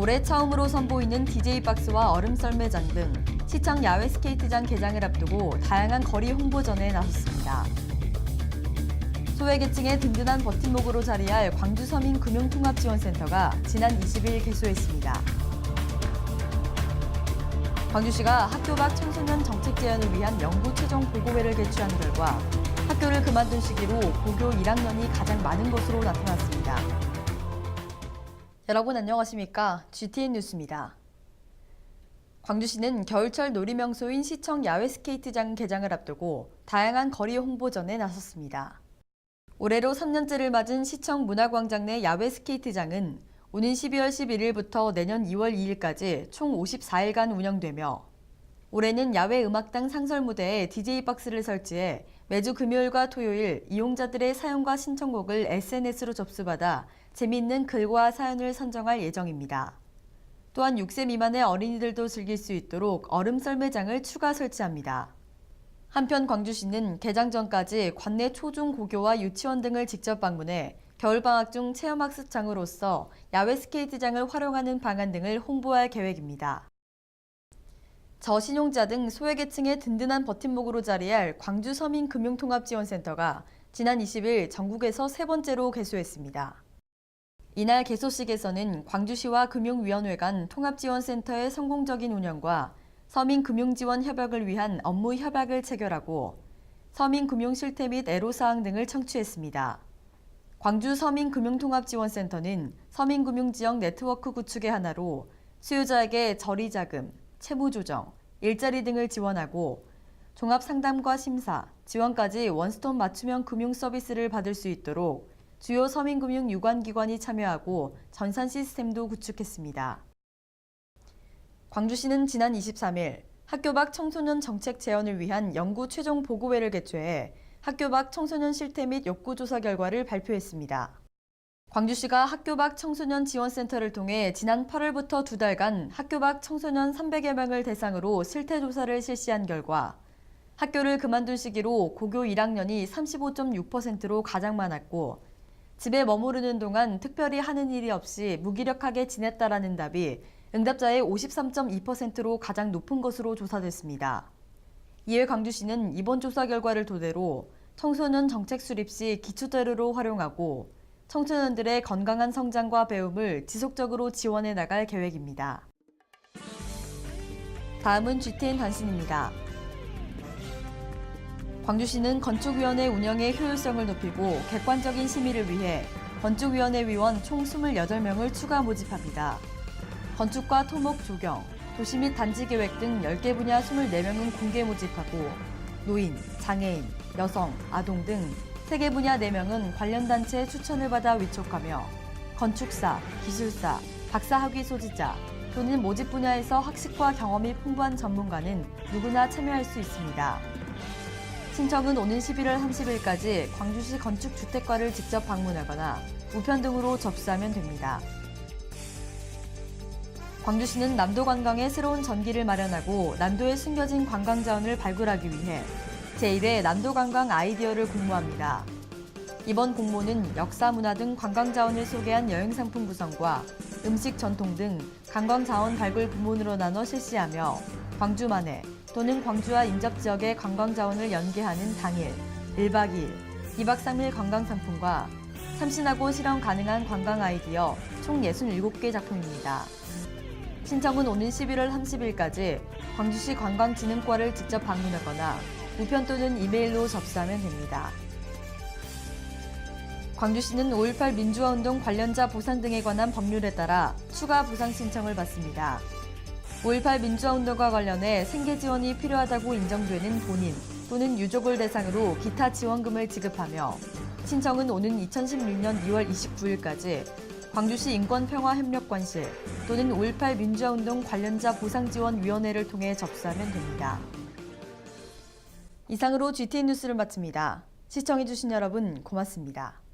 올해 처음으로 선보이는 DJ박스와 얼음썰매장 등 시청 야외 스케이트장 개장을 앞두고 다양한 거리 홍보전에 나섰습니다. 소외계층의 든든한 버팀목으로 자리할 광주서민금융통합지원센터가 지난 20일 개소했습니다. 광주시가 학교 밖 청소년 정책 제안을 위한 연구 최종 보고회를 개최한 결과 학교를 그만둔 시기로 고교 1학년이 가장 많은 것으로 나타났습니다. 여러분 안녕하십니까? GTN 뉴스입니다. 광주시는 겨울철 놀이명소인 시청 야외 스케이트장 개장을 앞두고 다양한 거리 홍보전에 나섰습니다. 올해로 3년째를 맞은 시청 문화광장 내 야외 스케이트장은 오는 12월 11일부터 내년 2월 2일까지 총 54일간 운영되며 올해는 야외 음악당 상설 무대에 DJ박스를 설치해 매주 금요일과 토요일 이용자들의 사연과 신청곡을 SNS로 접수받아 재미있는 글과 사연을 선정할 예정입니다. 또한 6세 미만의 어린이들도 즐길 수 있도록 얼음썰매장을 추가 설치합니다. 한편 광주시는 개장 전까지 관내 초중 고교와 유치원 등을 직접 방문해 겨울방학 중 체험학습장으로서 야외 스케이트장을 활용하는 방안 등을 홍보할 계획입니다. 저신용자 등 소외계층의 든든한 버팀목으로 자리할 광주서민금융통합지원센터가 지난 20일 전국에서 세 번째로 개소했습니다. 이날 개소식에서는 광주시와 금융위원회 간 통합지원센터의 성공적인 운영과 서민금융지원 협약을 위한 업무 협약을 체결하고 서민금융 실태 및 애로사항 등을 청취했습니다. 광주서민금융통합지원센터는 서민금융지역 네트워크 구축의 하나로 수요자에게 저리자금, 채무조정, 일자리 등을 지원하고 종합상담과 심사, 지원까지 원스톱 맞춤형 금융 서비스를 받을 수 있도록 주요 서민금융 유관기관이 참여하고 전산 시스템도 구축했습니다. 광주시는 지난 23일 학교 밖 청소년 정책 제언을 위한 연구 최종 보고회를 개최해 학교 밖 청소년 실태 및 욕구조사 결과를 발표했습니다. 광주시가 학교 밖 청소년 지원센터를 통해 지난 8월부터 2달간 학교 밖 청소년 300여 명을 대상으로 실태조사를 실시한 결과 학교를 그만둔 시기로 고교 1학년이 35.6%로 가장 많았고 집에 머무르는 동안 특별히 하는 일이 없이 무기력하게 지냈다라는 답이 응답자의 53.2%로 가장 높은 것으로 조사됐습니다. 이에 광주시는 이번 조사 결과를 토대로 청소년 정책 수립 시 기초자료로 활용하고 청소년들의 건강한 성장과 배움을 지속적으로 지원해 나갈 계획입니다. 다음은 GTN 단신입니다. 광주시는 건축위원회 운영의 효율성을 높이고 객관적인 심의를 위해 건축위원회 위원 총 28명을 추가 모집합니다. 건축과 토목 조경, 도시 및 단지 계획 등 10개 분야 24명은 공개 모집하고 노인, 장애인, 여성, 아동 등 3개 분야 4명은 관련 단체의 추천을 받아 위촉하며 건축사, 기술사, 박사학위 소지자 또는 모집 분야에서 학식과 경험이 풍부한 전문가는 누구나 참여할 수 있습니다. 신청은 오는 11월 30일까지 광주시 건축주택과를 직접 방문하거나 우편 등으로 접수하면 됩니다. 광주시는 남도 관광에 새로운 전기를 마련하고 남도에 숨겨진 관광 자원을 발굴하기 위해 제1회 남도 관광 아이디어를 공모합니다. 이번 공모는 역사 문화 등 관광 자원을 소개한 여행 상품 구성과 음식 전통 등 관광 자원 발굴 부문으로 나눠 실시하며 광주만의 또는 광주와 인접 지역의 관광 자원을 연계하는 당일, 1박 2일, 2박 3일 관광 상품과 참신하고 실현 가능한 관광 아이디어 총 67개 작품입니다. 신청은 오는 11월 30일까지 광주시 관광진흥과를 직접 방문하거나 우편 또는 이메일로 접수하면 됩니다. 광주시는 5.18 민주화운동 관련자 보상 등에 관한 법률에 따라 추가 보상 신청을 받습니다. 5.18 민주화운동과 관련해 생계 지원이 필요하다고 인정되는 본인 또는 유족을 대상으로 기타 지원금을 지급하며 신청은 오는 2016년 2월 29일까지 광주시 인권평화협력관실 또는 5.18 민주화운동 관련자 보상지원위원회를 통해 접수하면 됩니다. 이상으로 GTN 뉴스를 마칩니다. 시청해주신 여러분 고맙습니다.